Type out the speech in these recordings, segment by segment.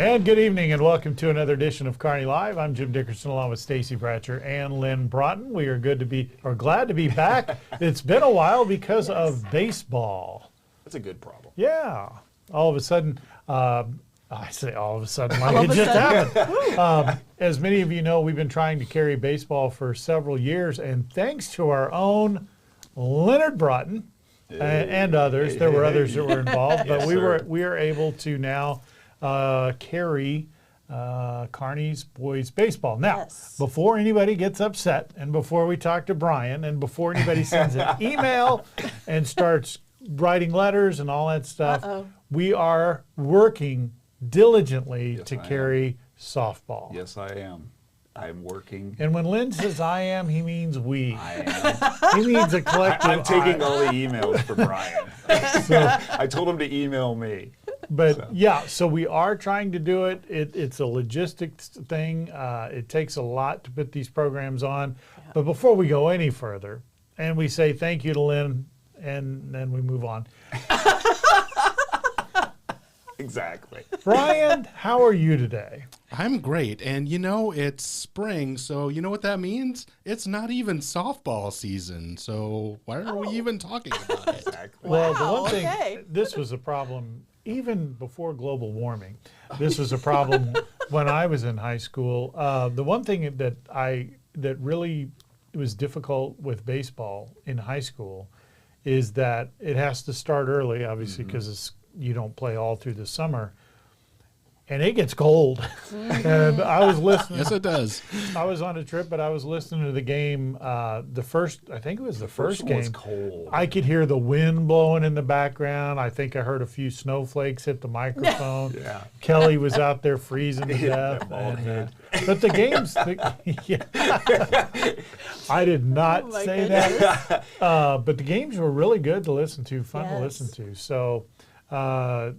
And good evening and welcome to another edition of Kearney Live. I'm Jim Dickerson along with Stacy Bratcher and Lynn Broughton. We are glad to be back. It's been a while because of baseball. That's a good problem. Yeah. All of a sudden, I say all of a sudden like it just happened. As many of you know, we've been trying to carry baseball for several years, and thanks to our own Leonard Broughton and others, there were others that were involved, but we are able to now carry Kearney's boys baseball. Now, before anybody gets upset, and before we talk to Brian, and before anybody sends an email and starts writing letters and all that stuff, we are working diligently to carry softball. Yes, I am. I'm working. And when Lynn says I am, he means we. I am. He means a collective. I'm taking all the emails for Brian. So I told him to email me. But so we are trying to do it. It's a logistics thing. It takes a lot to put these programs on. Yeah. But before we go any further, and we say thank you to Lynn, and then we move on. Exactly. Brian, how are you today? I'm great. And you know, it's spring, so you know what that means? It's not even softball season. So why are we even talking about it? Exactly. Well, the one thing, this was a problem even before global warming. This was a problem when I was in high school. The one thing that really was difficult with baseball in high school is that it has to start early, obviously, because you don't play all through the summer, and it gets cold. And I was listening. Yes, it does. I was on a trip, but I was listening to the game. I think it was the first game. Was cold. I could hear the wind blowing in the background. I think I heard a few snowflakes hit the microphone. Yeah. Kelly was out there freezing to death. But the games, I did not say that. But the games were really good to listen to, fun to listen to. So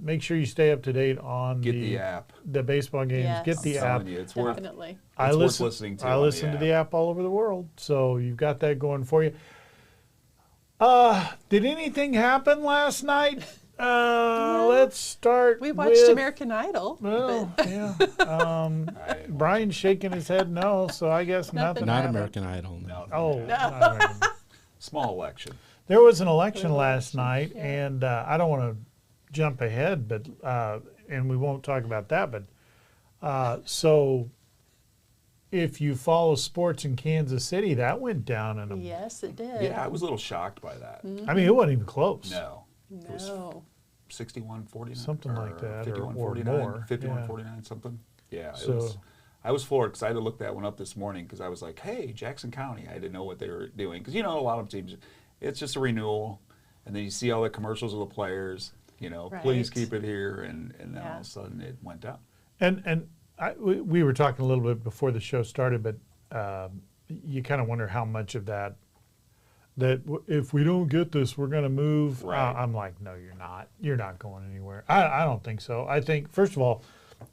make sure you stay up to date on the app, the baseball games. Yes. Get the app. It's Definitely. worth listening to. I listen to the app all over the world, so you've got that going for you. Did anything happen last night? Let's start. We watched American Idol. Well, Brian's shaking his head no, so I guess nothing. Not happened. American Idol. No. Not American. Small election. There was an election last night, and I don't want to jump ahead, but and we won't talk about that. But so, if you follow sports in Kansas City, that went down in a. Yes, it did. Yeah, I was a little shocked by that. I mean, it wasn't even close. No. It was 61-49. Something like that, 51-49, or more. 51-49, something. Yeah. So, I was floored because I had to look that one up this morning because I was like, hey, Jackson County. I didn't know what they were doing because a lot of teams, it's just a renewal, and then you see all the commercials of the players. Please keep it here, and then all of a sudden it went down. And we were talking a little bit before the show started, but you kind of wonder how much of that if we don't get this, we're going to move. Right. I'm like, no, you're not. You're not going anywhere. I don't think so. I think, first of all,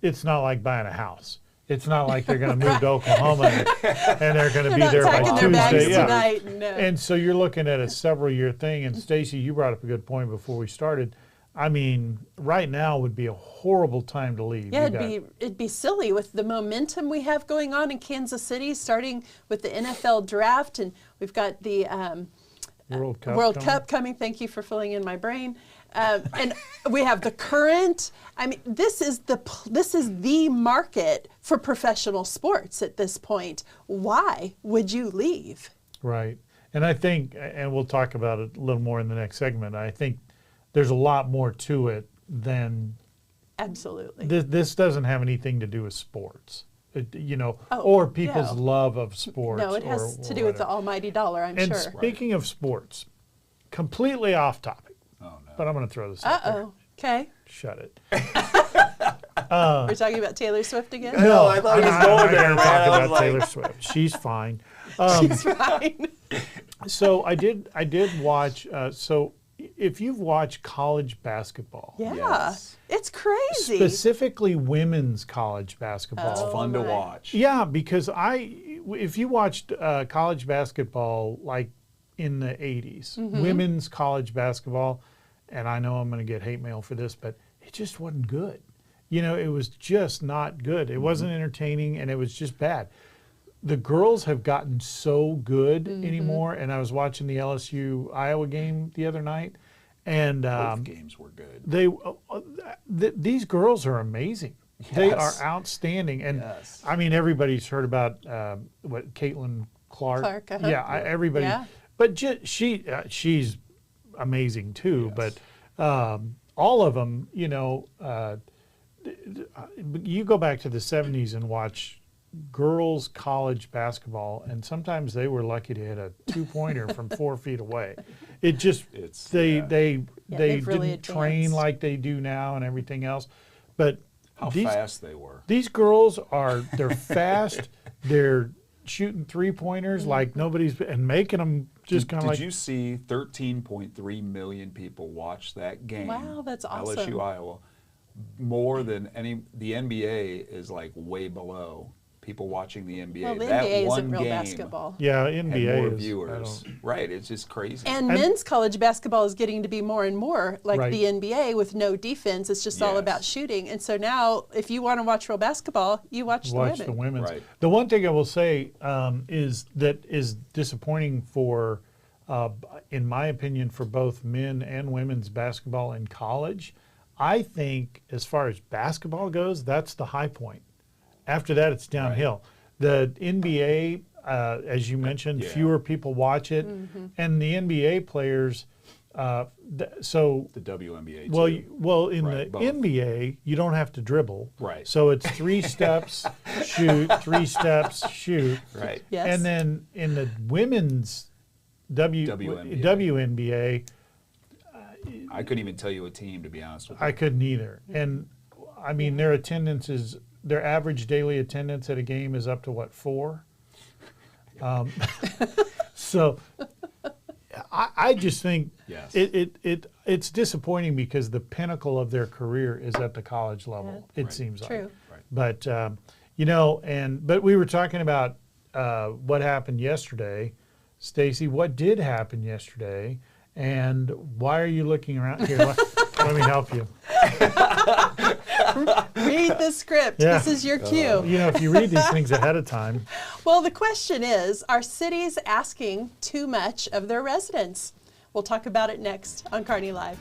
it's not like buying a house. It's not like they're going to move to Oklahoma and they're going to be there by Tuesday. Tonight, no. And so you're looking at a several-year thing. And Stacy, you brought up a good point before we started. I mean, right now would be a horrible time to leave. Yeah, it'd be silly with the momentum we have going on in Kansas City, starting with the NFL draft, and we've got the World Cup coming. Thank you for filling in my brain. And we have the current. I mean, this is the market for professional sports at this point. Why would you leave? Right, and I think, and we'll talk about it a little more in the next segment. I think there's a lot more to it than absolutely. This doesn't have anything to do with sports, or people's love of sports. No, it has to do with the almighty dollar, I'm sure. And speaking of sports, completely off topic. Oh, no. But I'm going to throw this out there. Okay. Shut it. We're talking about Taylor Swift again? No, I thought he was going there, man. Talk about Taylor Swift. She's fine. She's fine. So I did watch. So if you've watched college basketball, it's crazy. Specifically women's college basketball. It's fun to watch. Yeah, because if you watched college basketball like in the 80s, women's college basketball, and I know I'm going to get hate mail for this, but it just wasn't good. it was just not good. It wasn't entertaining, and it was just bad. The girls have gotten so good anymore, and I was watching the LSU-Iowa game the other night, and both games were good. These girls are amazing. Yes. They are outstanding, and I mean, everybody's heard about what Caitlin Clark. Yeah, everybody. Yeah. But she's amazing too. But all of them, you go back to the 70s and watch girls college basketball, and sometimes they were lucky to hit a 2-pointer from 4 feet away. It just they didn't train like they do now and everything else. But how fast they were. These girls they're fast. They're shooting 3-pointers like nobody's, and making them just kind of like. Did you see 13.3 million people watch that game? Wow, that's awesome. LSU Iowa, more than the NBA is like way below people watching the NBA. Well, the that NBA one isn't real game basketball. Yeah, NBA more is viewers. Right, it's just crazy. And men's college basketball is getting to be more and more like the NBA with no defense. It's just all about shooting. And so now, if you want to watch real basketball, you watch the women. The women's. Right. The one thing I will say is that is disappointing for, in my opinion, for both men and women's basketball in college. I think as far as basketball goes, that's the high point. After that, it's downhill. Right. The NBA, as you mentioned, fewer people watch it, and the NBA players. So the WNBA. Well, in the both. NBA, you don't have to dribble. Right. So it's 3 steps, shoot, 3 steps, shoot. Right. Yes. And then in the women's WNBA, I couldn't even tell you a team, to be honest with you. I couldn't either. And I mean, their average daily attendance at a game is up to what, 4? So I just think it's disappointing because the pinnacle of their career is at the college level. It seems like. True. But but we were talking about what happened yesterday, Stacy. What did happen yesterday? And why are you looking around here? Let me help you. Read the script. Yeah. This is your cue. If you read these things ahead of time. Well, the question is, are cities asking too much of their residents? We'll talk about it next on Kearney Live.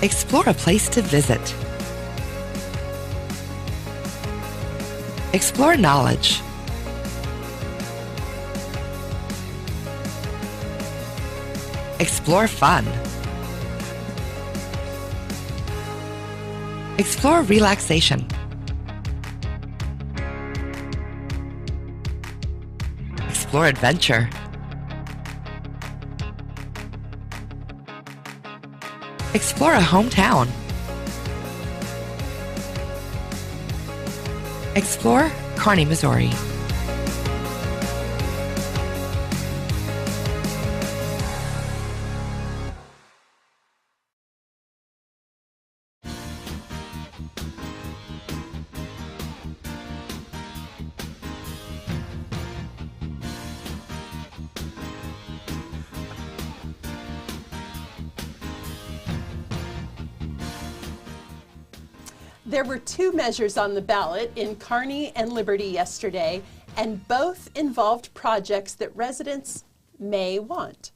Explore a place to visit. Explore knowledge. Explore fun. Explore relaxation. Explore adventure. Explore a hometown. Explore Kearney, Missouri. There were 2 measures on the ballot in Kearney and Liberty yesterday, and both involved projects that residents may want.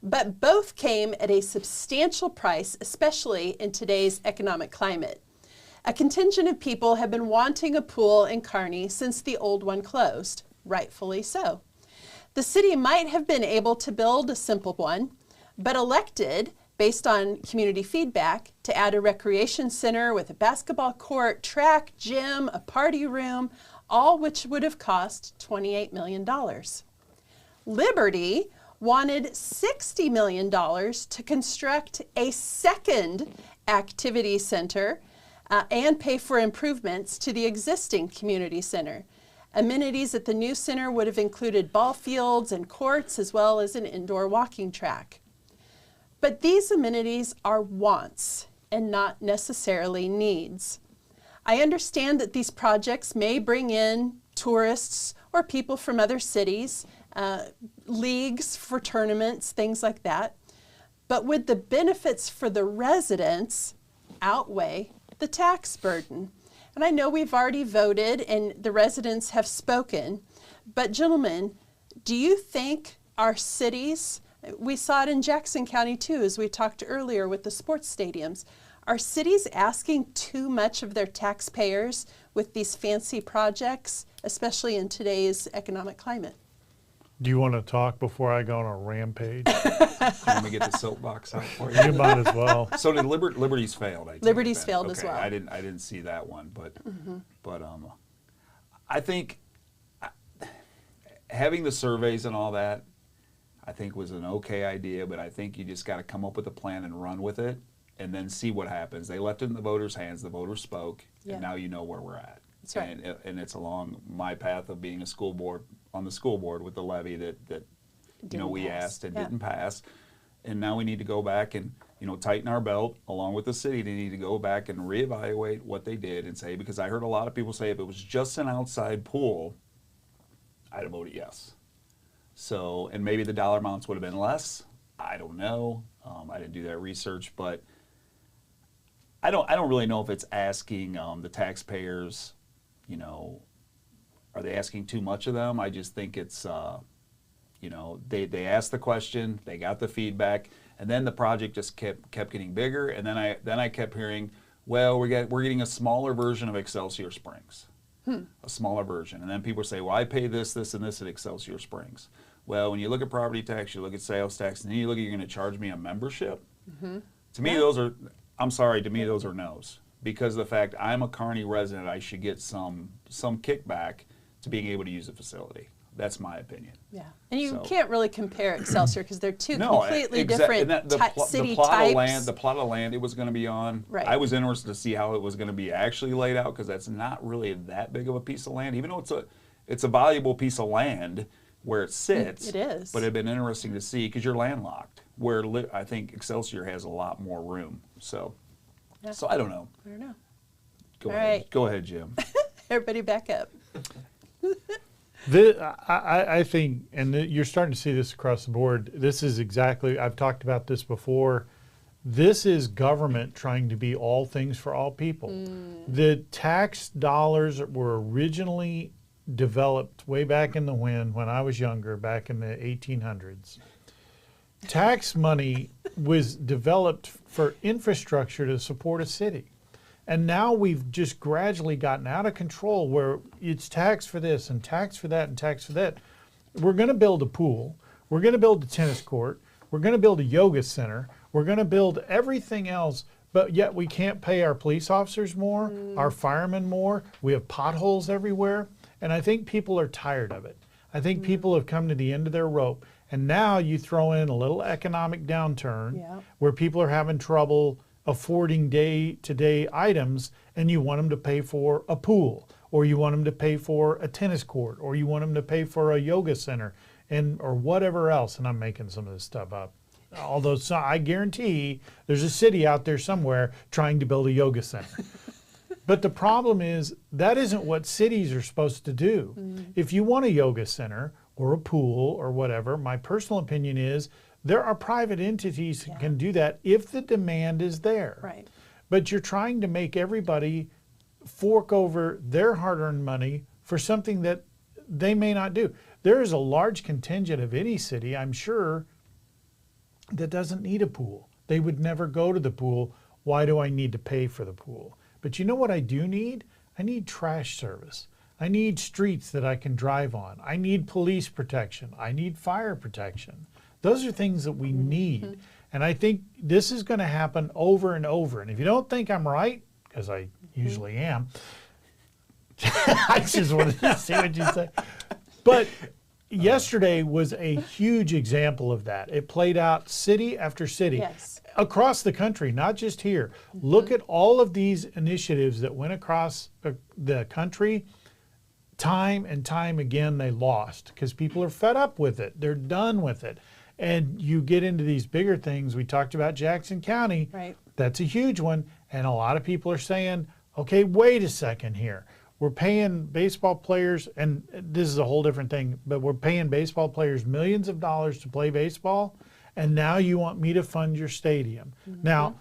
But both came at a substantial price, especially in today's economic climate. A contingent of people have been wanting a pool in Kearney since the old one closed, rightfully so. The city might have been able to build a simple one, but elected, based on community feedback, to add a recreation center with a basketball court, track, gym, a party room, all which would have cost $28 million. Liberty wanted $60 million to construct a second activity center and pay for improvements to the existing community center. Amenities at the new center would have included ball fields and courts, as well as an indoor walking track. But these amenities are wants and not necessarily needs. I understand that these projects may bring in tourists or people from other cities, leagues for tournaments, things like that. But would the benefits for the residents outweigh the tax burden? And I know we've already voted and the residents have spoken, but gentlemen, do you think our cities, we saw it in Jackson County too, as we talked earlier with the sports stadiums, are cities asking too much of their taxpayers with these fancy projects, especially in today's economic climate? Do you want to talk before I go on a rampage? Let me get the soapbox out for you. You might as well. So did Liberty's failed? I Liberty's think, failed okay, as well. I didn't see that one, but I think having the surveys and all that, I think was an okay idea. But I think you just got to come up with a plan and run with it, and then see what happens. They left it in the voters' hands. The voters spoke, and now you know where we're at. That's right. And it's along my path of being on the school board with the levy that we asked and didn't pass. And now we need to go back and, tighten our belt along with the city. They need to go back and reevaluate what they did and say, because I heard a lot of people say if it was just an outside pool, I'd have voted yes. So, and maybe the dollar amounts would have been less. I don't know. I didn't do that research, but I don't really know if it's asking the taxpayers, are they asking too much of them? I just think it's, they asked the question, they got the feedback, and then the project just kept getting bigger. And then I kept hearing, well, we're getting a smaller version of Excelsior Springs, a smaller version. And then people say, well, I pay this, this, and this at Excelsior Springs. Well, when you look at property tax, you look at sales tax, and then you look at you're going to charge me a membership. To me, those are no's. Because of the fact I'm a Kearney resident, I should get some kickback to being able to use the facility. That's my opinion. Yeah, and you can't really compare Excelsior because they're two completely different city types. The plot of land it was going to be on, right. I was interested to see how it was going to be actually laid out, because that's not really that big of a piece of land, even though it's a valuable piece of land where it sits. It is. But it'd been interesting to see, because you're landlocked, where I think Excelsior has a lot more room. So I don't know. I don't know. Go ahead, Jim. Everybody back up. I think, and you're starting to see this across the board, this is exactly, I've talked about this before, this is government trying to be all things for all people. The tax dollars were originally developed way back in the when I was younger, back in the 1800s. Tax money was developed for infrastructure to support a city. And now we've just gradually gotten out of control where it's tax for this and tax for that and tax for that. We're going to build a pool. We're going to build a tennis court. We're going to build a yoga center. We're going to build everything else, but yet we can't pay our police officers more, our firemen more. We have potholes everywhere. And I think people are tired of it. I think people have come to the end of their rope. And now you throw in a little economic downturn where people are having trouble affording day-to-day items, and you want them to pay for a pool, or you want them to pay for a tennis court, or you want them to pay for a yoga center, or whatever else. And I'm making some of this stuff up. Although I guarantee there's a city out there somewhere trying to build a yoga center. But the problem is that isn't what cities are supposed to do. If you want a yoga center or a pool or whatever, my personal opinion is there are private entities that can do that if the demand is there. Right. But you're trying to make everybody fork over their hard-earned money for something that they may not do. There is a large contingent of any city, I'm sure, that doesn't need a pool. They would never go to the pool. Why do I need to pay for the pool? But you know what I do need? I need trash service. I need streets that I can drive on. I need police protection. I need fire protection. Those are things that we need. And I think this is going to happen over and over. And if you don't think I'm right, because I usually am, I just wanted to see what you say. But yesterday was a huge example of that. It played out city after city. Yes. across the country, not just here. Look at all of these initiatives that went across the country. Time and time again, they lost because people are fed up with it. They're done with it. And you get into these bigger things. We talked about Jackson County. Right. That's a huge one. And a lot of people are saying, okay, wait a second here. We're paying baseball players, and this is a whole different thing, but we're paying baseball players millions of dollars to play baseball, and now you want me to fund your stadium. Now,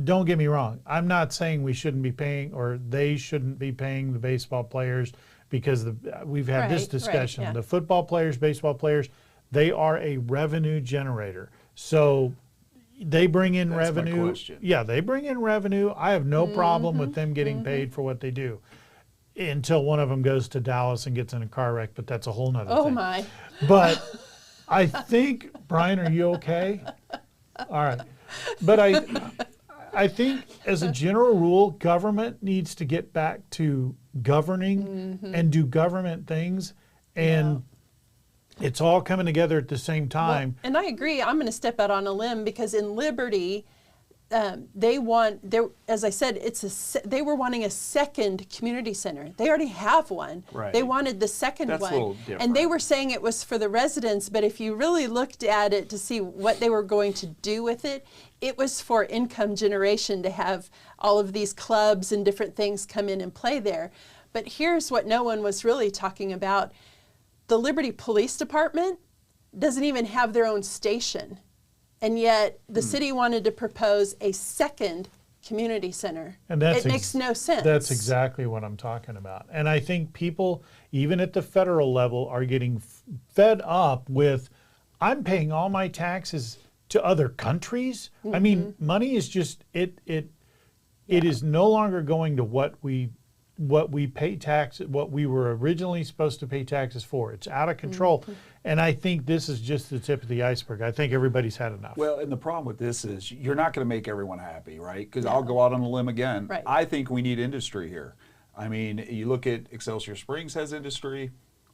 don't get me wrong. I'm not saying we shouldn't be paying, or they shouldn't be paying the baseball players, because we've had this discussion. Right, yeah. The football players, baseball players, they are a revenue generator. So they bring in That's revenue. my question. Yeah, they bring in revenue. I have no problem with them getting paid for what they do, until one of them goes to Dallas and gets in a car wreck. But that's a whole nother thing. Oh my. But I think, Brian, are you okay? All right. But I think as a general rule, government needs to get back to governing and do government things. And it's all coming together at the same time. Well, and I agree. I'm going to step out on a limb, because in Liberty, as I said, they were wanting a second community center. They already have one. Right. They wanted the second That's one. a little different. And they were saying it was for the residents, but if you really looked at it to see what they were going to do with it, it was for income generation, to have all of these clubs and different things come in and play there. But here's what no one was really talking about. The Liberty Police Department doesn't even have their own station. And yet the city wanted to propose a second community center. And it makes no sense. That's exactly what I'm talking about. And I think people, even at the federal level, are getting fed up with, I'm paying all my taxes to other countries. I mean, money is just, it is no longer going to what we pay taxes, what we were originally supposed to pay taxes for. It's out of control. And I think this is just the tip of the iceberg. I think everybody's had enough. Well, and the problem with this is you're not going to make everyone happy, right? Because I'll go out on a limb again. Right. I think we need industry here. I mean, you look at Excelsior Springs has industry.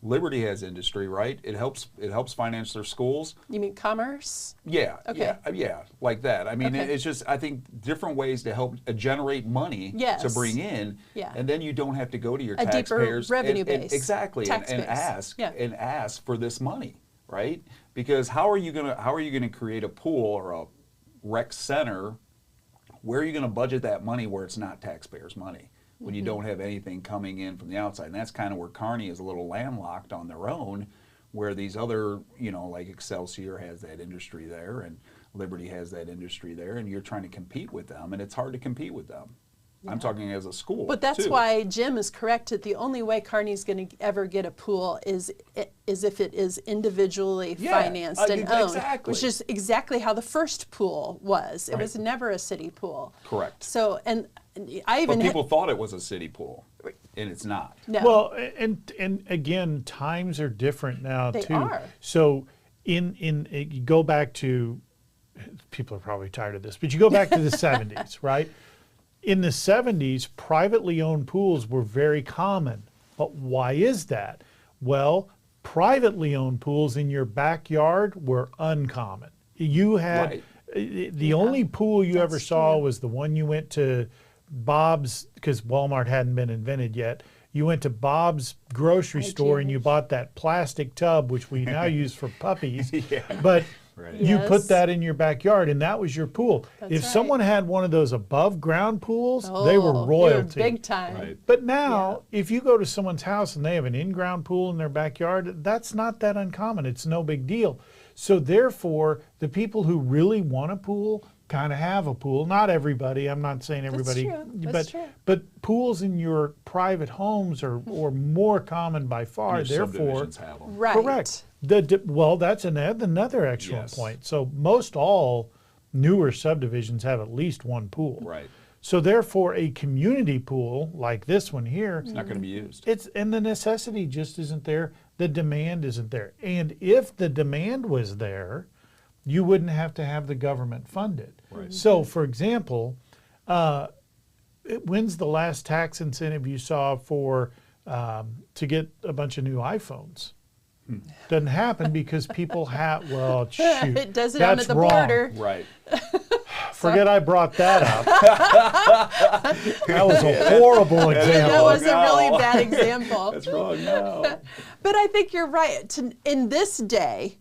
Liberty has industry, right? It helps finance their schools. You mean commerce? Yeah, Okay. yeah, like that. I mean, Okay. it's just, I think, different ways to help generate money to Yes. bring in, Yeah. and then you don't have to go to your A deeper taxpayers revenue and base. exactly Tax and base. ask Yeah. and ask for this money, right? Because how are you gonna create a pool or a rec center? Where are you gonna budget that money where it's not taxpayers' money? When you don't have anything coming in from the outside. And that's kind of where Kearney is a little landlocked on their own, where these other, like Excelsior has that industry there, and Liberty has that industry there, and you're trying to compete with them, and it's hard to compete with them. I'm talking as a school. But that's too. why Jim is correct that the only way Kearney's going to ever get a pool is if it is individually financed and owned, exactly. which is exactly how the first pool was. It was never a city pool. Correct. So, and I even But people thought it was a city pool, and it's not. no. Well, and again, times are different now They too. are. So you go back to, people are probably tired of this, but you go back to the 70s, right? In the 70s, privately owned pools were very common. But why is that? Well, privately owned pools in your backyard were uncommon. You had the only pool you ever saw was the one you went to Bob's, because Walmart hadn't been invented yet. You went to Bob's grocery store and you bought that plastic tub, which we now use for puppies. But you Yes. put that in your backyard, and that was your pool. That's if right. someone had one of those above ground pools, they were royalty. Big time. Right. But now, if you go to someone's house and they have an in-ground pool in their backyard, that's not that uncommon. It's no big deal. So therefore, the people who really want a pool kind of have a pool. Not everybody. I'm not saying everybody. true. That's true. But pools in your private homes are more common by far. Your Therefore, subdivisions have them. Right. correct. Well, that's another excellent Yes. point. So most all newer subdivisions have at least one pool. Right. So therefore, a community pool like this one here, It's not going to be used. and the necessity just isn't there. The demand isn't there. And if the demand was there, you wouldn't have to have the government fund it. Right. So, for example, when's the last tax incentive you saw for to get a bunch of new iPhones? Doesn't happen because people have, well, shoot. It does it on that's the wrong. border. Right. Forget I brought that up. That was a horrible example. That was a really bad example. That's wrong now. But I think you're right. In this day,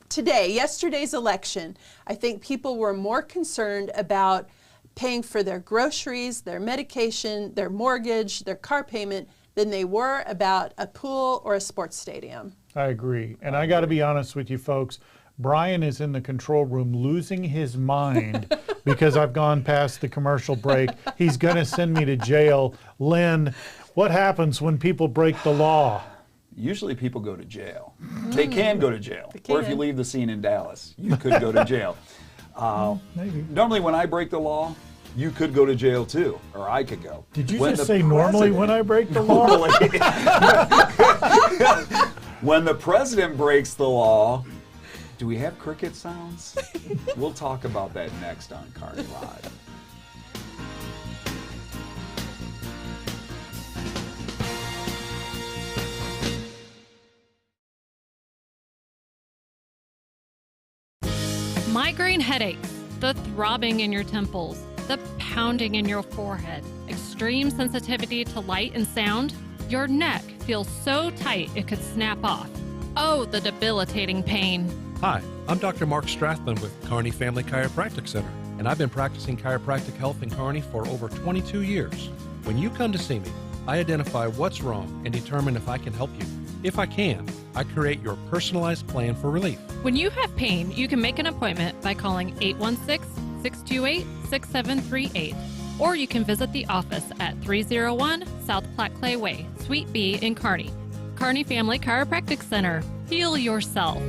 today, yesterday's election, I think people were more concerned about paying for their groceries, their medication, their mortgage, their car payment, than they were about a pool or a sports stadium. I agree. And I got to be honest with you folks, Brian is in the control room losing his mind because I've gone past the commercial break. He's going to send me to jail. Lynn, what happens when people break the law? Usually people go to jail. They can go to jail. Or if you can. leave the scene in Dallas, you could go to jail. Maybe. Normally when I break the law, you could go to jail too, or I could go. Did you When just the say normally when I break the law? When the president breaks the law, do we have cricket sounds? We'll talk about that next on Kearney Live. Migraine headaches, the throbbing in your temples, the pounding in your forehead, extreme sensitivity to light and sound. Your neck feels so tight it could snap off. Oh, the debilitating pain. Hi, I'm Dr. Mark Strathman with Kearney Family Chiropractic Center, and I've been practicing chiropractic health in Kearney for over 22 years. When you come to see me, I identify what's wrong and determine if I can help you. If I can, I create your personalized plan for relief. When you have pain, you can make an appointment by calling 816-628-6738, or you can visit the office at 301 South Platte Clay Way, Suite B in Kearney. Kearney Family Chiropractic Center. Heal yourself.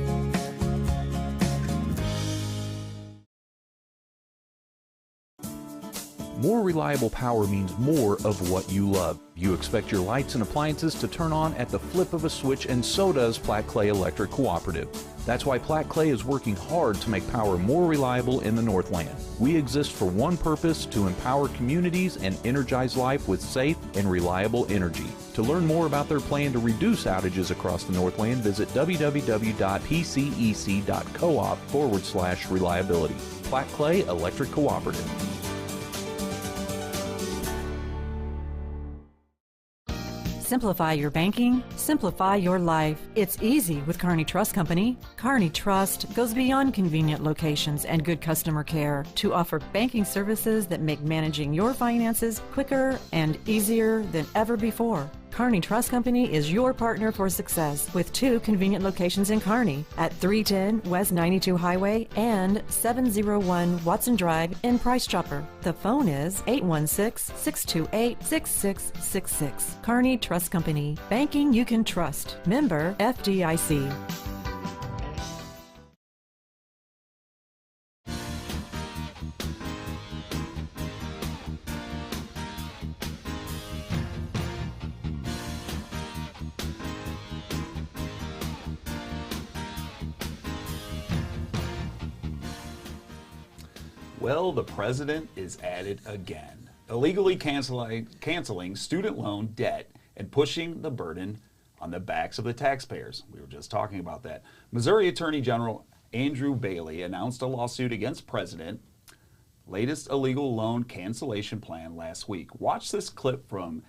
More reliable power means more of what you love. You expect your lights and appliances to turn on at the flip of a switch, and so does Platte Clay Electric Cooperative. That's why Platte Clay is working hard to make power more reliable in the Northland. We exist for one purpose: to empower communities and energize life with safe and reliable energy. To learn more about their plan to reduce outages across the Northland, visit www.pcec.coop/reliability. Platte Clay Electric Cooperative. Simplify your banking, simplify your life. It's easy with Kearney Trust Company. Kearney Trust goes beyond convenient locations and good customer care to offer banking services that make managing your finances quicker and easier than ever before. Kearney Trust Company is your partner for success with 2 convenient locations in Kearney at 310 West 92 Highway and 701 Watson Drive in Price Chopper. The phone is 816-628-6666. Kearney Trust Company. Banking you can trust. Member FDIC. Well, the president is at it again, illegally canceling student loan debt and pushing the burden on the backs of the taxpayers. We were just talking about that. Missouri Attorney General Andrew Bailey announced a lawsuit against President, latest illegal loan cancellation plan last week. Watch this clip from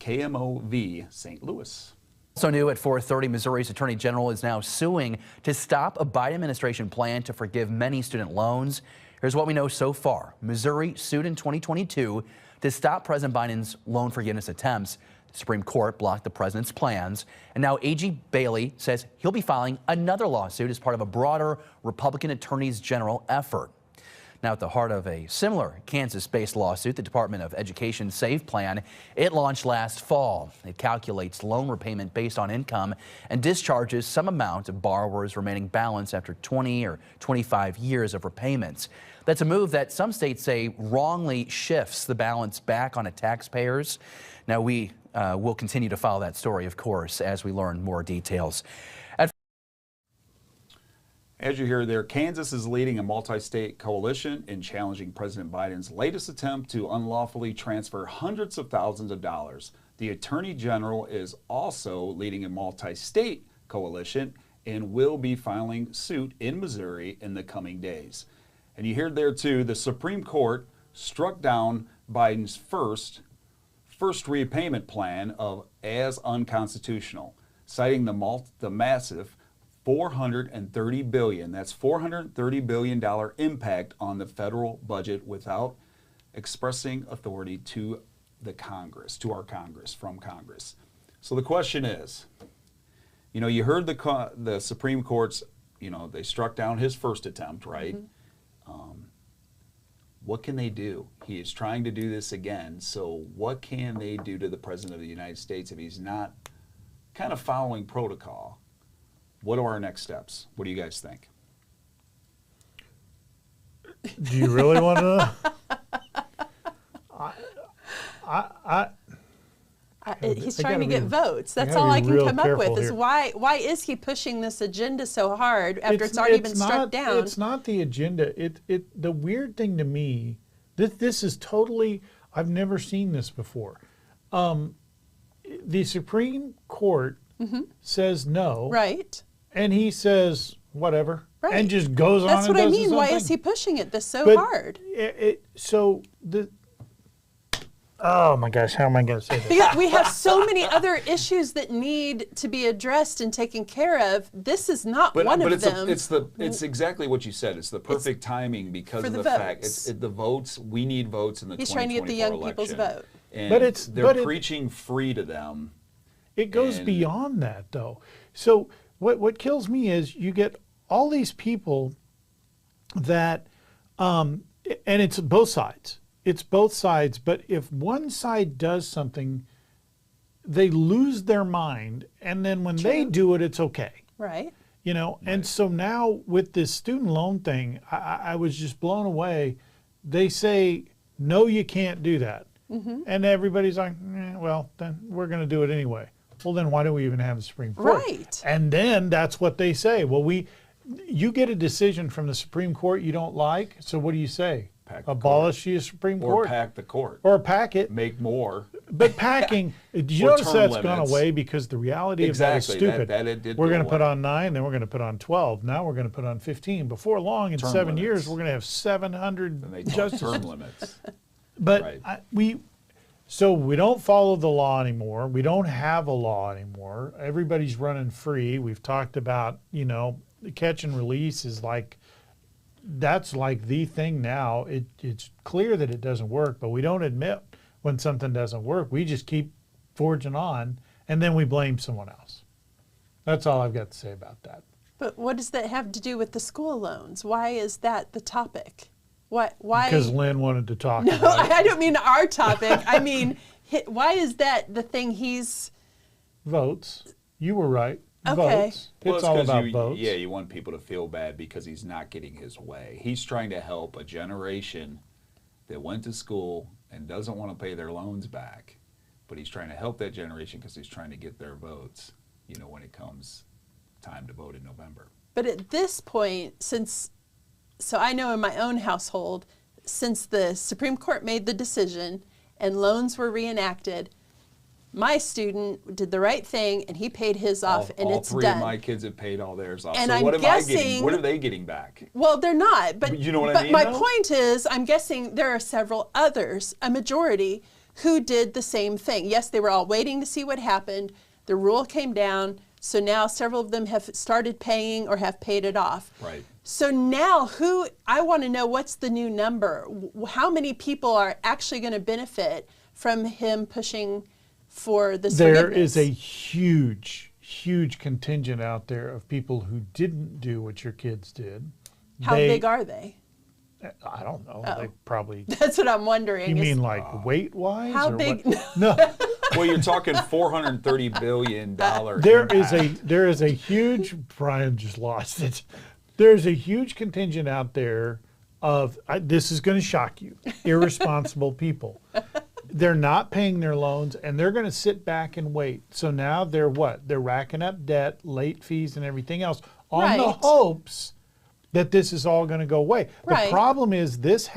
KMO-TV St. Louis. Also new at 4:30, Missouri's Attorney General is now suing to stop a Biden administration plan to forgive many student loans. Here's what we know so far. Missouri sued in 2022 to stop President Biden's loan forgiveness attempts. The Supreme Court blocked the president's plans. And now AG Bailey says he'll be filing another lawsuit as part of a broader Republican attorneys general effort. Now, at the heart of a similar Kansas-based lawsuit, the Department of Education SAVE Plan, it launched last fall. It calculates loan repayment based on income and discharges some amount of borrowers' remaining balance after 20 or 25 years of repayments. That's a move that some states say wrongly shifts the balance back onto taxpayers. Now, we will continue to follow that story, of course, as we learn more details. As you hear there, Kansas is leading a multi-state coalition in challenging President Biden's latest attempt to unlawfully transfer hundreds of thousands of dollars. The Attorney General is also leading a multi-state coalition and will be filing suit in Missouri in the coming days. And you hear there too, the Supreme Court struck down Biden's first repayment plan as unconstitutional, citing the massive $430 billion. That's $430 billion impact on the federal budget without expressing authority to the Congress, to our Congress, from Congress. So the question is, you heard the Supreme Court's, they struck down his first attempt, right? Mm-hmm. What can they do? He is trying to do this again. So what can they do to the President of the United States if he's not kind of following protocol? What are our next steps? What do you guys think? Do you really want to know? He's trying to get votes. That's all I can come up with is why is he pushing this agenda so hard after it's already been struck down? It's not the agenda. The weird thing to me, this is totally, I've never seen this before. The Supreme Court says no. Right. And he says whatever. Right. And just goes on and does his own thing. That's what I mean. Why is he pushing it so hard? Oh my gosh, how am I going to say that? Because we have so many other issues that need to be addressed and taken care of. This is not one of them. It's exactly what you said. It's the perfect timing because of the fact the votes. We need votes in the 2024 election. He's trying to get the young people's vote. And they're preaching free to them. It goes beyond that, though. So what kills me is you get all these people that, and it's both sides. It's both sides, but if one side does something, they lose their mind, and then when they do it, it's okay. Right. And so now with this student loan thing, I was just blown away. They say, no, you can't do that. Mm-hmm. And everybody's like, well, then we're going to do it anyway. Well, then why do we even have the Supreme Court? Right. And then that's what they say. Well, you get a decision from the Supreme Court you don't like, so what do you say? Abolish the Supreme Court. Or pack the court. Or pack it. Make more. But packing, do you notice that's gone away because the reality of that is stupid. We're going to put on 9, then we're going to put on 12. Now we're going to put on 15. Before long, in 7 years, we're going to have 700 justices. Term limits. But so we don't follow the law anymore. We don't have a law anymore. Everybody's running free. We've talked about, the catch and release is that's like the thing now. It's clear that it doesn't work, but we don't admit when something doesn't work. We just keep forging on, and then we blame someone else. That's all I've got to say about that. But what does that have to do with the school loans? Why is that the topic? Why? Because Lynn wanted to talk about it. I don't mean our topic. I mean, why is that the thing he's... Votes. You were right. Okay. Votes. It's all about votes. Yeah, you want people to feel bad because he's not getting his way. He's trying to help a generation that went to school and doesn't want to pay their loans back, but he's trying to help that generation because he's trying to get their votes, when it comes time to vote in November. But at this point, so I know in my own household, since the Supreme Court made the decision and loans were reenacted, my student did the right thing and he paid his off and it's done. All three of my kids have paid all theirs off. And so what are they getting back? Well, they're not. But you know what I mean? But my point is, I'm guessing there are several others, a majority, who did the same thing. Yes, they were all waiting to see what happened. The rule came down. So now several of them have started paying or have paid it off. Right. So now I want to know what's the new number. How many people are actually going to benefit from him pushing for this There forgiveness? is a huge, huge contingent out there of people who didn't do what your kids did. How big are they? I don't know. Oh. They probably... That's what I'm wondering. You mean like weight-wise? How or big? What? No. Well, you're talking $430 billion There is a huge... Brian just lost it. There's a huge contingent out there of, this is going to shock you, irresponsible people. They're not paying their loans, and they're going to sit back and wait. So now they're what? They're racking up debt, late fees, and everything else on the hopes that this is all going to go away. The problem is this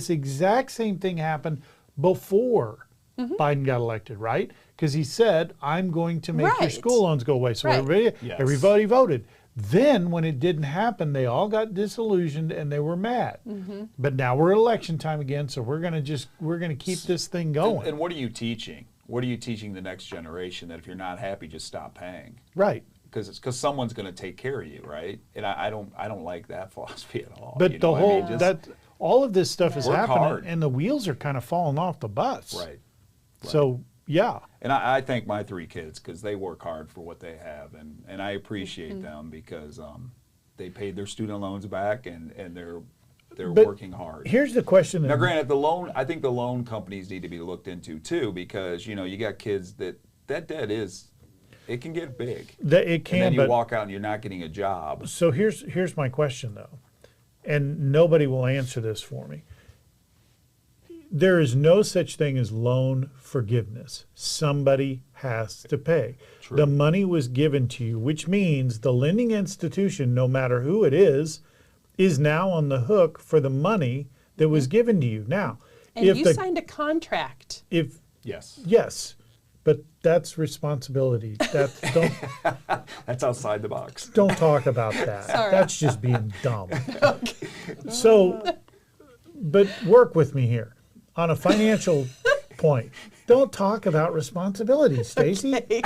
exact same thing happened before Biden got elected, right? Because he said, I'm going to make your school loans go away. So everybody voted. Then when it didn't happen, they all got disillusioned and they were mad. But now we're election time again, so we're going to keep this thing going. And what are you teaching? What are you teaching the next generation? That if you're not happy, just stop paying. Right. Because someone's going to take care of you, right? And I don't like that philosophy at all. But the whole all of this stuff is happening, and the wheels are kind of falling off the bus. Right. So yeah. And I thank my 3 kids because they work hard for what they have, and I appreciate them because they paid their student loans back and they're working hard. Here's the question. Now, granted, I think the loan companies need to be looked into too, because you got kids that debt is. It can get big. It can, and then you walk out and you're not getting a job. So here's my question though, and nobody will answer this for me. There is no such thing as loan forgiveness. Somebody has to pay. True. The money was given to you, which means the lending institution, no matter who it is now on the hook for the money that was given to you. Now, and you signed a contract. Yes. But that's responsibility. That's outside the box. Don't talk about that. Sorry. That's just being dumb. So, but work with me here on a financial point. Don't talk about responsibility, Stacy. Okay.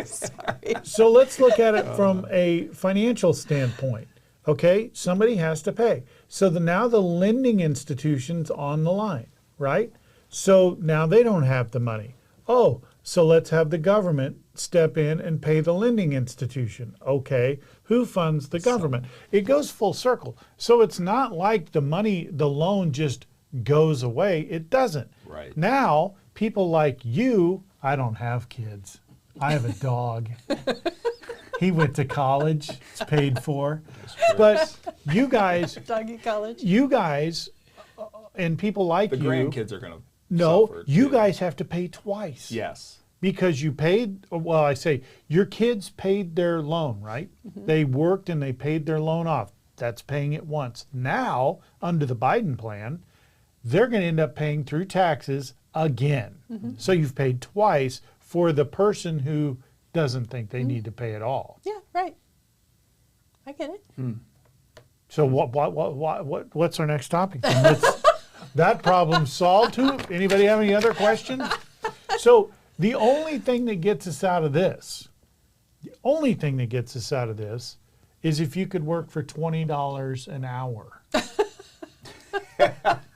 Sorry. So let's look at it from a financial standpoint. Okay, somebody has to pay. So now the lending institution's on the line, right? So now they don't have the money. So let's have the government step in and pay the lending institution. Okay, who funds the government? It goes full circle. So it's not like the loan just goes away. It doesn't. Right. Now, people like you, I don't have kids. I have a dog. He went to college. It's paid for. But you guys, Doggy college. You guys and people like the you. The grandkids are going to you guys have to pay twice. Yes. Because you paid, your kids paid their loan, right? They worked and they paid their loan off. That's paying it once. Now, under the Biden plan, they're going to end up paying through taxes again. So you've paid twice for the person who doesn't think they need to pay at all. Yeah, right. I get it. So what's our next topic? That problem solved. Anybody have any other questions? So the only thing that gets us out of this, is if you could work for $20 an hour.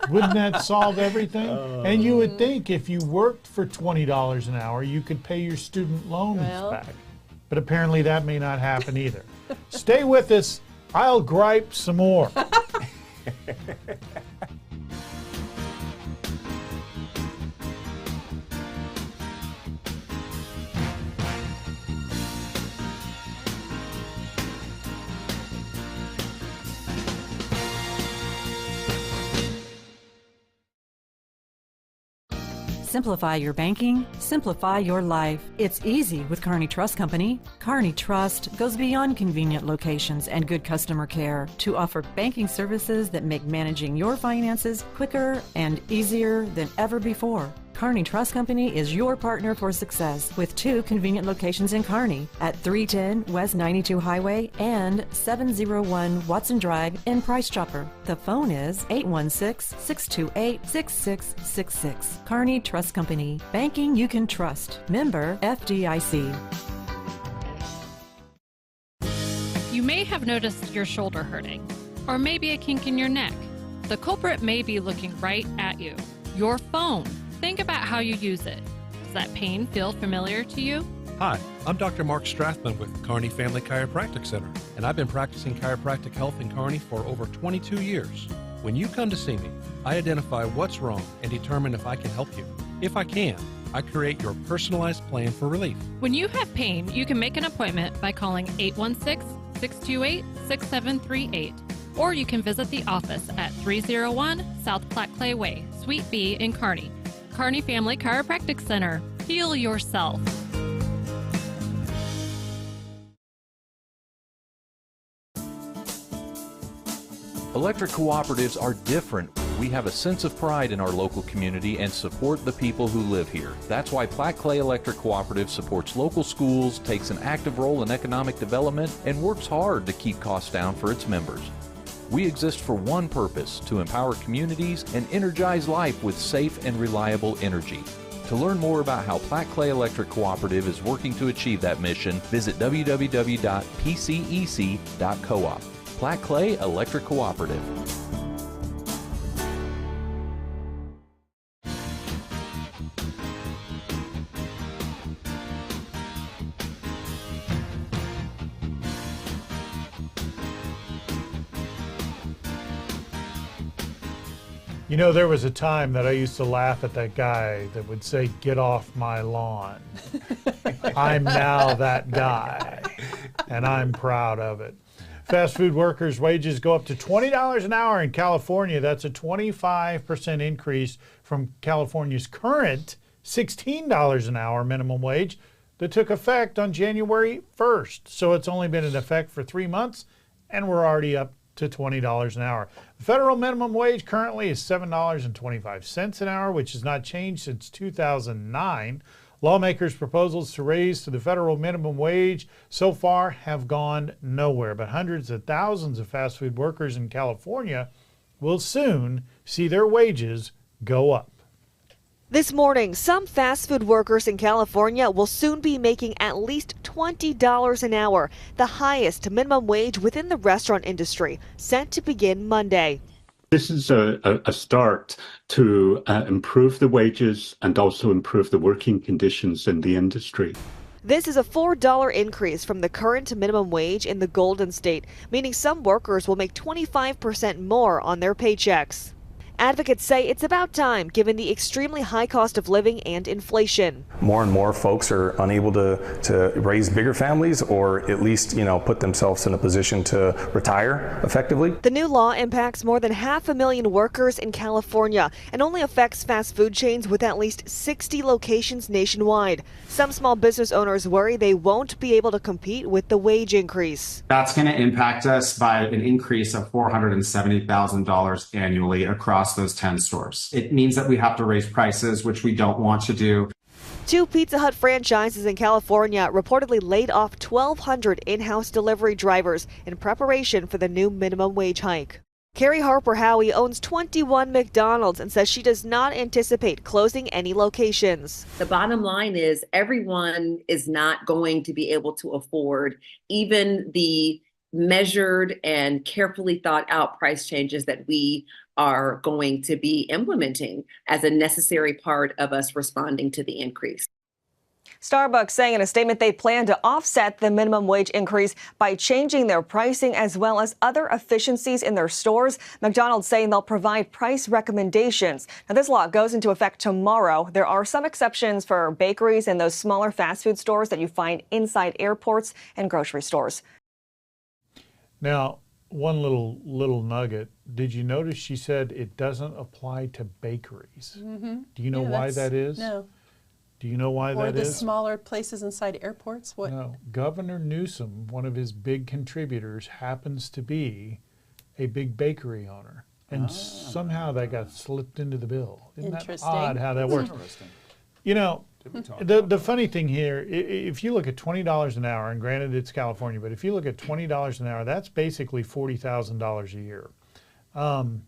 Wouldn't that solve everything? And you would think if you worked for $20 an hour, you could pay your student loans back. But apparently that may not happen either. Stay with us. I'll gripe some more. Simplify your banking, simplify your life. It's easy with Kearney Trust Company. Kearney Trust goes beyond convenient locations and good customer care to offer banking services that make managing your finances quicker and easier than ever before. Kearney Trust Company is your partner for success with 2 convenient locations in Kearney at 310 West 92 Highway and 701 Watson Drive in Price Chopper. The phone is 816-628-6666. Kearney Trust Company. Banking you can trust. Member FDIC. You may have noticed your shoulder hurting, or maybe a kink in your neck. The culprit may be looking right at you. Your phone. Think about how you use it. Does that pain feel familiar to you? Hi, I'm Dr. Mark Strathman with Kearney Family Chiropractic Center, and I've been practicing chiropractic health in Kearney for over 22 years. When you come to see me, I identify what's wrong and determine if I can help you. If I can, I create your personalized plan for relief. When you have pain, you can make an appointment by calling 816-628-6738, or you can visit the office at 301 South Platte Clay Way, Suite B in Kearney. Kearney Family Chiropractic Center. Heal yourself. Electric cooperatives are different. We have a sense of pride in our local community and support the people who live here. That's why Platte Clay Electric Cooperative supports local schools, takes an active role in economic development, and works hard to keep costs down for its members. We exist for one purpose, to empower communities and energize life with safe and reliable energy. To learn more about how Platte Clay Electric Cooperative is working to achieve that mission, visit www.pcec.coop. Platte Clay Electric Cooperative. You know, there was a time that I used to laugh at that guy that would say, "Get off my lawn." I'm now that guy, and I'm proud of it. Fast food workers' wages go up to $20 an hour in California. That's a 25% increase from California's current $16 an hour minimum wage that took effect on January 1st. So it's only been in effect for 3 months, and we're already up to $20 an hour. The federal minimum wage currently is $7.25 an hour, which has not changed since 2009. Lawmakers' proposals to raise the federal minimum wage so far have gone nowhere, but hundreds of thousands of fast food workers in California will soon see their wages go up. This morning, some fast food workers in California will soon be making at least $20 an hour, the highest minimum wage within the restaurant industry, set to begin Monday. This is a start to improve the wages and also improve the working conditions in the industry. This is a $4 increase from the current minimum wage in the Golden State, meaning some workers will make 25% more on their paychecks. Advocates say it's about time, given the extremely high cost of living and inflation. More and more folks are unable to raise bigger families, or at least, put themselves in a position to retire effectively. The new law impacts more than 500,000 workers in California and only affects fast food chains with at least 60 locations nationwide. Some small business owners worry they won't be able to compete with the wage increase. That's going to impact us by an increase of $470,000 annually across those 10 stores. It means that we have to raise prices, which we don't want to do. 2 Pizza Hut franchises in California reportedly laid off 1,200 in-house delivery drivers in preparation for the new minimum wage hike. Carrie Harper Howie owns 21 McDonald's and says she does not anticipate closing any locations. The bottom line is everyone is not going to be able to afford even the measured and carefully thought out price changes that we are going to be implementing as a necessary part of us responding to the increase. Starbucks saying in a statement they plan to offset the minimum wage increase by changing their pricing as well as other efficiencies in their stores. McDonald's saying they'll provide price recommendations. Now, this law goes into effect tomorrow. There are some exceptions for bakeries and those smaller fast food stores that you find inside airports and grocery stores. Now, one little nugget. Did you notice she said it doesn't apply to bakeries? Mm-hmm. Do you know why that is? No. Do you know why that is? Or the smaller places inside airports? What? No. Governor Newsom, one of his big contributors, happens to be a big bakery owner. And somehow that got slipped into the bill. Isn't that odd how that works? You know, the funny thing here, if you look at $20 an hour, and granted it's California, but if you look at $20 an hour, that's basically $40,000 a year. I'm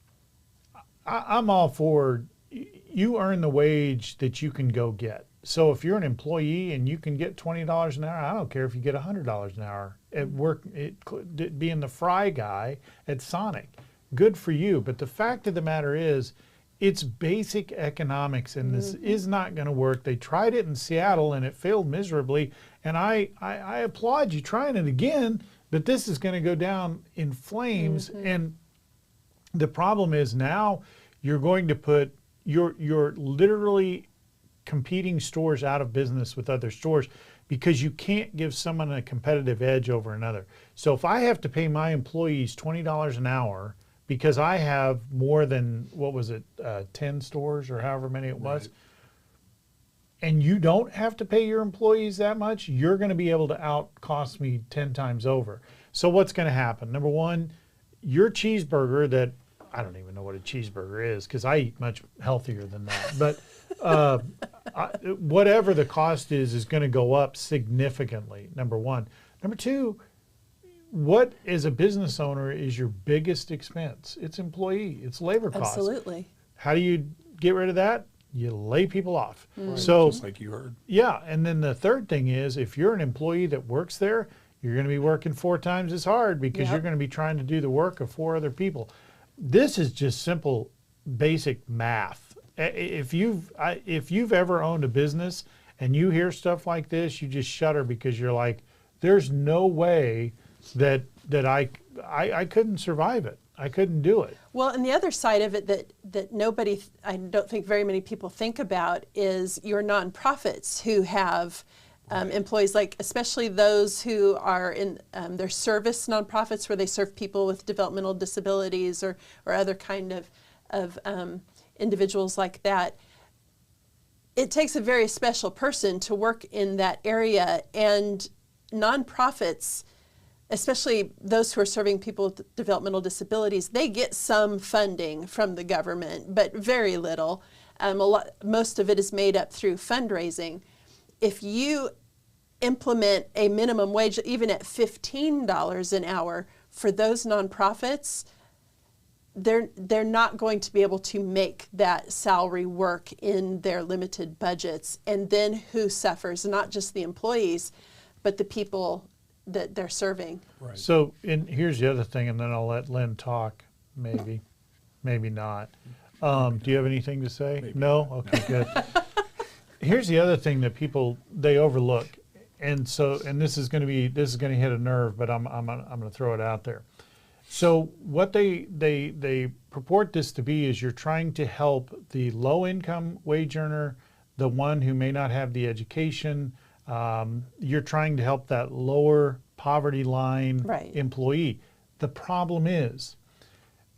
all for, you earn the wage that you can go get. So if you're an employee and you can get $20 an hour, I don't care if you get $100 an hour at work, being the fry guy at Sonic. Good for you. But the fact of the matter is, it's basic economics, and this is not going to work. They tried it in Seattle, and it failed miserably. And I applaud you trying it again, but this is going to go down in flames. And the problem is now you're going to put, you're literally competing stores out of business with other stores because you can't give someone a competitive edge over another. So if I have to pay my employees $20 an hour because I have more than, 10 stores or however many it was, and you don't have to pay your employees that much, you're going to be able to outcost me 10 times over. So what's going to happen? Number one, your cheeseburger that I don't even know what a cheeseburger is because I eat much healthier than that. But whatever the cost is going to go up significantly, number one. Number two, what as a business owner is your biggest expense? It's employee, it's labor costs. Absolutely. How do you get rid of that? You lay people off. Right, so just like you heard. Yeah, and then the third thing is if you're an employee that works there, you're going to be working 4 times as hard because you're going to be trying to do the work of 4 other people. This is just simple, basic math. If you've ever owned a business and you hear stuff like this, you just shudder because you're like, there's no way that I couldn't survive it. I couldn't do it. Well, and the other side of it that nobody, I don't think very many people think about is your nonprofits who have employees, like especially those who are in their service nonprofits where they serve people with developmental disabilities or other kind of individuals like that. It takes a very special person to work in that area, and nonprofits, especially those who are serving people with developmental disabilities, they get some funding from the government, but very little. Most of it is made up through fundraising. If you implement a minimum wage, even at $15 an hour for those nonprofits, they're not going to be able to make that salary work in their limited budgets. And then who suffers? Not just the employees, but the people that they're serving. Right. So, and here's the other thing, and then I'll let Lynn talk, maybe, maybe not. Do you have anything to say? Maybe no? Not. Okay, good. Here's the other thing that people, they overlook. And so, and this is going to hit a nerve, but I'm going to throw it out there. So what they purport this to be is you're trying to help the low income wage earner, the one who may not have the education. You're trying to help that lower poverty line employee. The problem is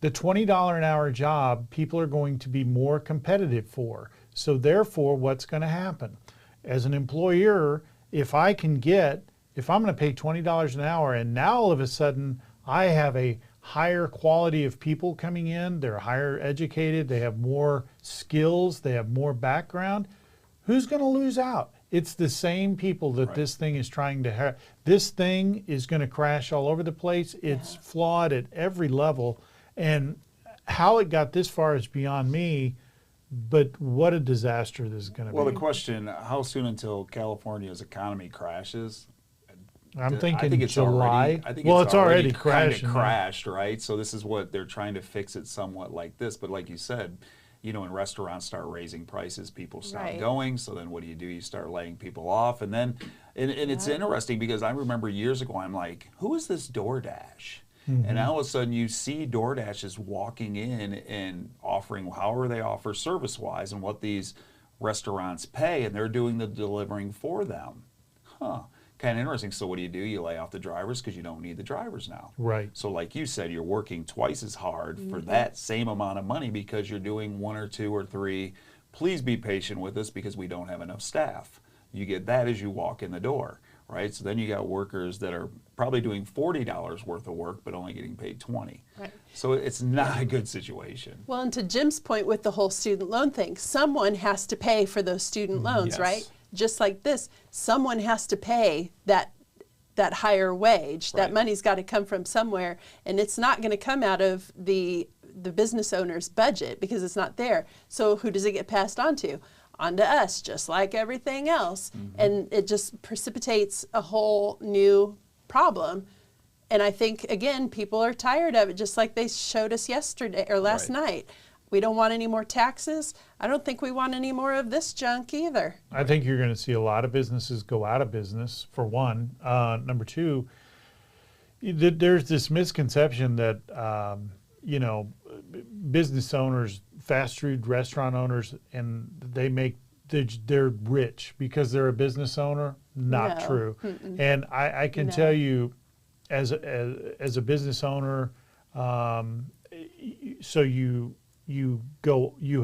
the $20 an hour job, people are going to be more competitive for. So therefore, what's going to happen? As an employer, if I'm going to pay $20 an hour and now all of a sudden I have a higher quality of people coming in, they're higher educated, they have more skills, they have more background, who's going to lose out? It's the same people that this thing is trying to have. This thing is going to crash all over the place. It's flawed at every level. And how it got this far is beyond me, but what a disaster this is going to be. Well, the question, how soon until California's economy crashes? I'm thinking I think it's July. It's already crashed, right? So this is what they're trying to fix it somewhat like this. But like you said, you know, when restaurants start raising prices, people stop going. So then what do? You start laying people off. And then, and it's interesting because I remember years ago, I'm like, who is this DoorDash? Mm-hmm. And all of a sudden you see DoorDash is walking in and offering however they offer service-wise and what these restaurants pay, and they're doing the delivering for them. Huh. Kind of interesting. So what do? You lay off the drivers because you don't need the drivers now. Right. So like you said, you're working twice as hard for that same amount of money because you're doing 1 or 2 or 3. Please be patient with us because we don't have enough staff. You get that as you walk in the door, right? So then you got workers that are probably doing $40 worth of work but only getting paid $20. Right. So it's not a good situation. Well, and to Jim's point with the whole student loan thing, someone has to pay for those student loans, right? Just like this, someone has to pay that higher wage. That money's got to come from somewhere, and it's not going to come out of the business owner's budget because it's not there. So who does it get passed on to? On to us, just like everything else. And it just precipitates a whole new problem. And I think, again, people are tired of it, just like they showed us yesterday or last night. We don't want any more taxes. I don't think we want any more of this junk either. I think you're going to see a lot of businesses go out of business, for one. Number two, there's this misconception that, you know, business owners, fast food restaurant owners, and they're rich because they're a business owner. Not true. And I can tell you, as a business owner, so you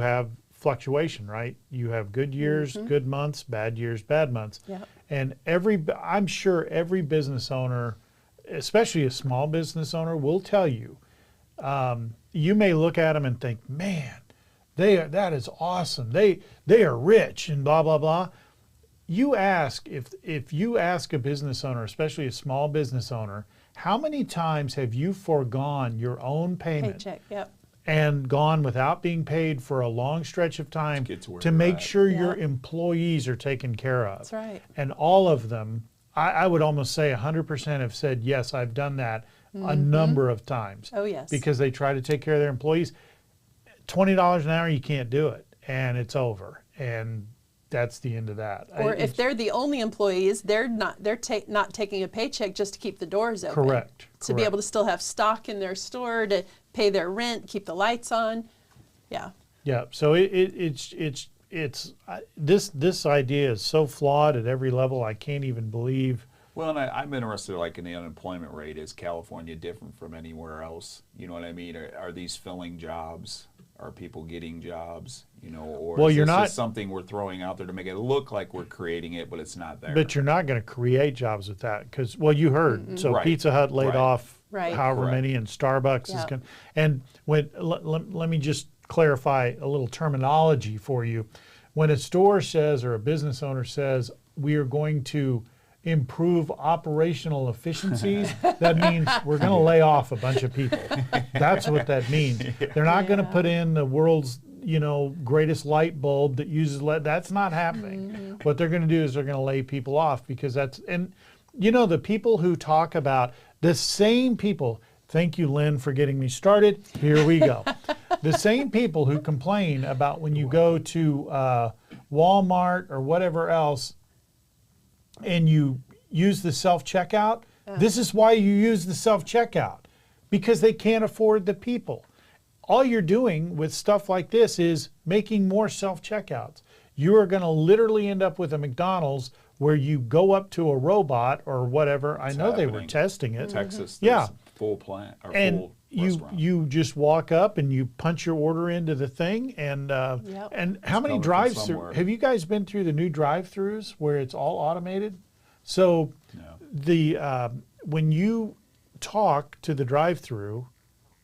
have fluctuation, right? You have good years, good months, bad years, bad months. And I'm sure every business owner, especially a small business owner, will tell you, you may look at them and think, man, that is awesome. They are rich and blah, blah, blah. You ask, if you ask a business owner, especially a small business owner, how many times have you foregone your own payment Paycheck, yep. and gone without being paid for a long stretch of time to make sure your employees are taken care of? That's right. And all of them, I would almost say 100% have said, yes, I've done that a number of times. Oh, yes. Because they try to take care of their employees. $20 an hour, you can't do it, and it's over. And that's the end of that. Or if they're the only employees, they're not taking a paycheck just to keep the doors open. Correct. To be able to still have stock in their store, to pay their rent, keep the lights on. Yeah. Yeah. So this idea is so flawed at every level. I can't even believe. Well, and I'm interested, like, in the unemployment rate. Is California different from anywhere else? You know what I mean? Are these filling jobs? Are people getting jobs? You know, or is this just something we're throwing out there to make it look like we're creating it, but it's not there? But you're not going to create jobs with that because, well, you heard. So Pizza Hut laid off however many, and Starbucks is going. And let me just clarify a little terminology for you. When a store says, or a business owner says, we are going to improve operational efficiencies, that means we're going to lay off a bunch of people. That's what that means. They're not going to put in the world's, greatest light bulb that uses LED. That's not happening. What they're going to do is they're going to lay people off, because the people who talk about, the same people, thank you, Lynn, for getting me started. Here we go. The same people who complain about when you go to Walmart or whatever else, and you use the self-checkout, this is why you use the self-checkout, because they can't afford the people. All you're doing with stuff like this is making more self-checkouts. You are going to literally end up with a McDonald's where you go up to a robot or whatever. I know they were testing it. Texas, full plant. Or and full you just walk up and you punch your order into the thing, and how many drive-through? Have you guys been through the new drive-throughs where it's all automated? So when you talk to the drive-through,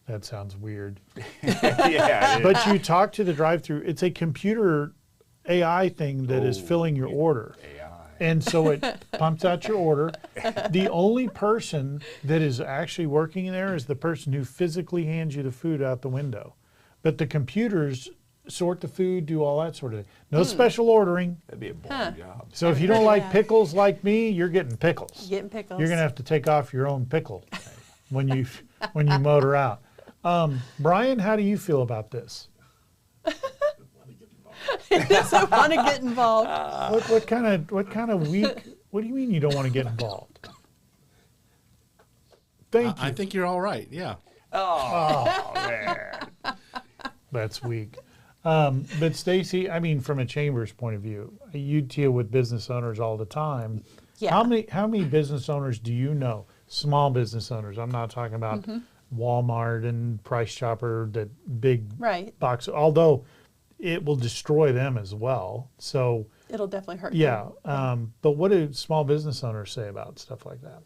that sounds weird. But you talk to the drive-through, it's a computer AI thing that is filling your order. And so it pumps out your order. The only person that is actually working there is the person who physically hands you the food out the window. But the computers sort the food, do all that sort of thing. No special ordering. That'd be a boring job. So if you don't like pickles like me, you're getting pickles. Getting pickles. You're going to have to take off your own pickle when you motor out. Brian, how do you feel about this? He doesn't want to get involved. What kind of weak? What do you mean you don't want to get involved? Thank you. I think you're all right. Yeah. Oh man, that's weak. But Stacy, I mean, from a chamber's point of view, you deal with business owners all the time. Yeah. How many business owners do you know? Small business owners. I'm not talking about Walmart and Price Chopper, that big box. Although it will destroy them as well. So it'll definitely hurt them. Yeah. But what do small business owners say about stuff like that?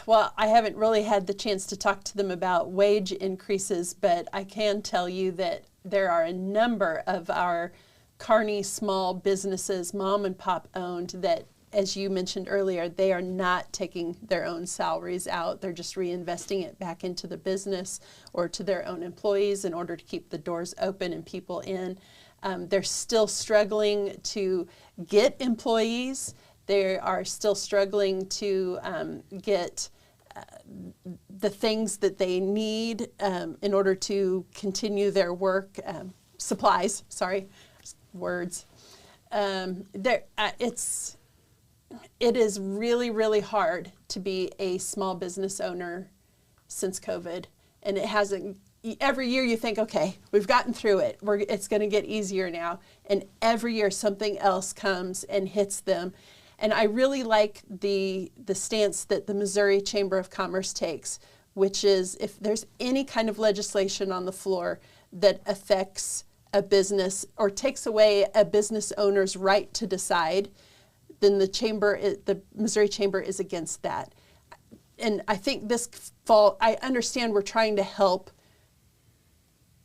Well, I haven't really had the chance to talk to them about wage increases, but I can tell you that there are a number of our Kearney small businesses, mom and pop owned, that, as you mentioned earlier, they are not taking their own salaries out. They're just reinvesting it back into the business or to their own employees in order to keep the doors open and people in. They're still struggling to get employees. They are still struggling to get the things that they need in order to continue their work. Supplies, words. It is really, really hard to be a small business owner since COVID, and it hasn't. Every year you think, okay, we've gotten through it. It's going to get easier now, and every year something else comes and hits them. And I really like the stance that the Missouri Chamber of Commerce takes, which is if there's any kind of legislation on the floor that affects a business or takes away a business owner's right to decide, then the Missouri Chamber is against that. And I think this fall, I understand we're trying to help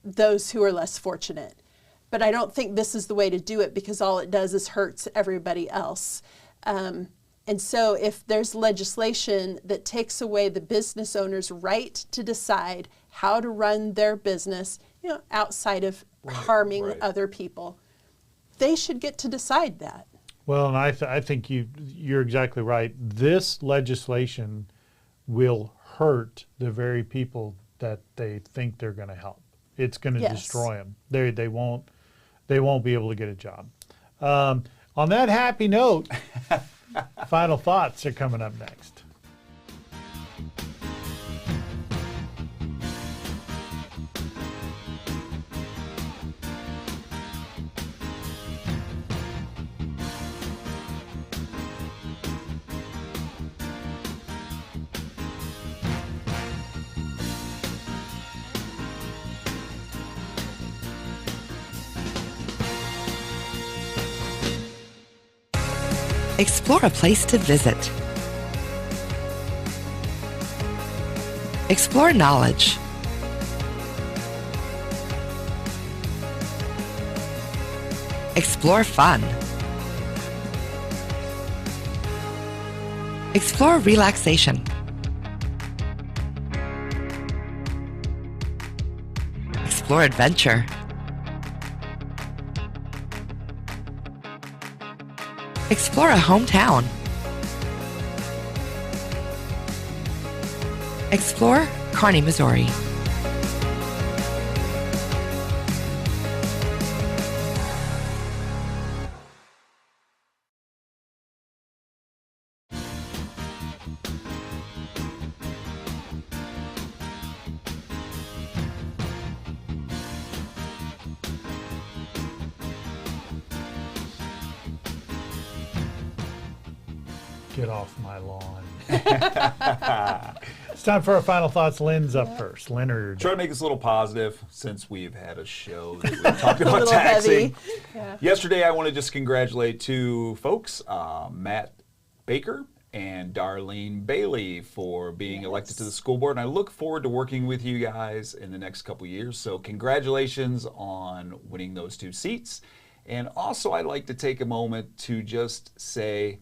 those who are less fortunate. But I don't think this is the way to do it, because all it does is hurts everybody else. And so if there's legislation that takes away the business owner's right to decide how to run their business, outside of harming other people, they should get to decide that. Well, and I think you're exactly right. This legislation will hurt the very people that they think they're going to help. It's going to destroy them. They won't be able to get a job. On that happy note, final thoughts are coming up next. Explore a place to visit. Explore knowledge. Explore fun. Explore relaxation. Explore adventure. Explore a hometown. Explore Kearney, Missouri. Get off my lawn. It's time for our final thoughts. Lynn's up first. Leonard. Try to make this a little positive, since we've had a show that we talked about taxing. Yeah. Yesterday, I want to just congratulate two folks, Matt Baker and Darlene Bailey, for being elected to the school board. And I look forward to working with you guys in the next couple years. So congratulations on winning those two seats. And also, I'd like to take a moment to just say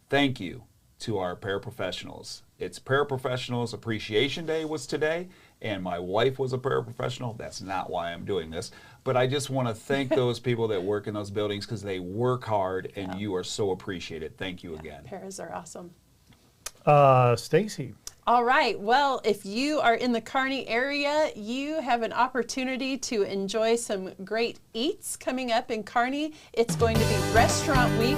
thank you to our paraprofessionals. It's Paraprofessionals Appreciation Day was today, and my wife was a paraprofessional. That's not why I'm doing this. But I just want to thank those people that work in those buildings, because they work hard, and you are so appreciated. Thank you again. Paras are awesome. Stacy. All right. Well, if you are in the Kearney area, you have an opportunity to enjoy some great eats coming up in Kearney. It's going to be Restaurant Week,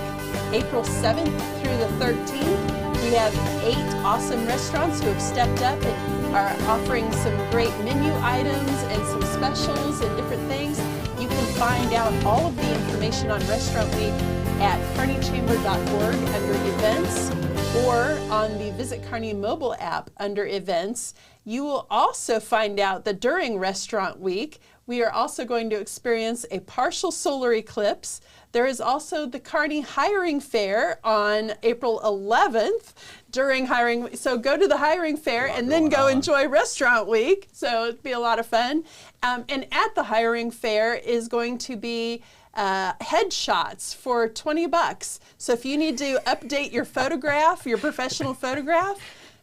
April 7th through the 13th. We have 8 awesome restaurants who have stepped up and are offering some great menu items and some specials and different things. You can find out all of the information on Restaurant Week at kearneychamber.org under events, or on the Visit Kearney mobile app under events. You will also find out that during Restaurant Week, we are also going to experience a partial solar eclipse. There is also the Kearney Hiring Fair on April 11th during hiring. So go to the hiring fair and then go enjoy Restaurant Week. So it'd be a lot of fun. And at the hiring fair is going to be headshots for $20. So if you need to update your photograph, your professional photograph,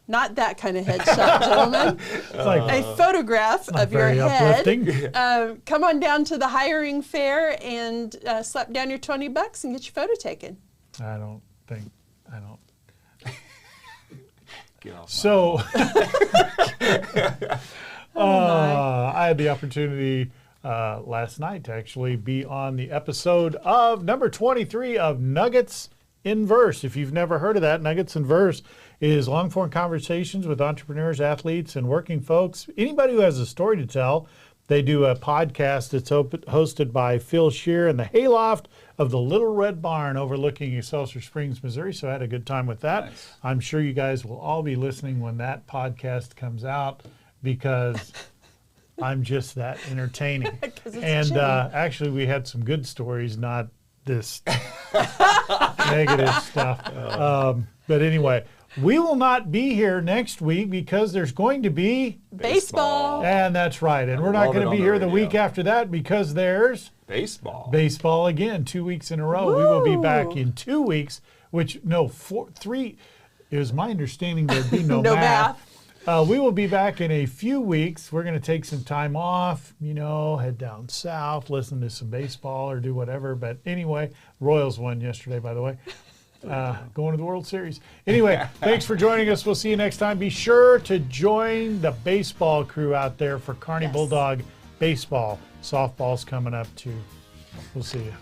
not that kind of headshot, gentlemen. A photograph of your head. Come on down to the hiring fair and slap down your $20 and get your photo taken. I don't. Get off. So, I had the opportunity last night to actually be on the episode of number 23 of Nuggets in Verse. If you've never heard of that, Nuggets in Verse is long-form conversations with entrepreneurs, athletes, and working folks. Anybody who has a story to tell. They do a podcast that's hosted by Phil Shear in the hayloft of the Little Red Barn overlooking Excelsior Springs, Missouri. So I had a good time with that. Nice. I'm sure you guys will all be listening when that podcast comes out, because I'm just that entertaining. And actually, we had some good stories, not this negative stuff. But anyway, we will not be here next week because there's going to be baseball. And that's right. And we're not going to be here the week after that because there's baseball. Baseball again, 2 weeks in a row. Woo. We will be back in 2 weeks, three. It was my understanding there'd be no math. We will be back in a few weeks. We're going to take some time off, head down south, listen to some baseball or do whatever. But anyway, Royals won yesterday, by the way. Going to the World Series. Anyway, thanks for joining us. We'll see you next time. Be sure to join the baseball crew out there for Kearney Bulldog baseball. Softball's coming up too. We'll see you.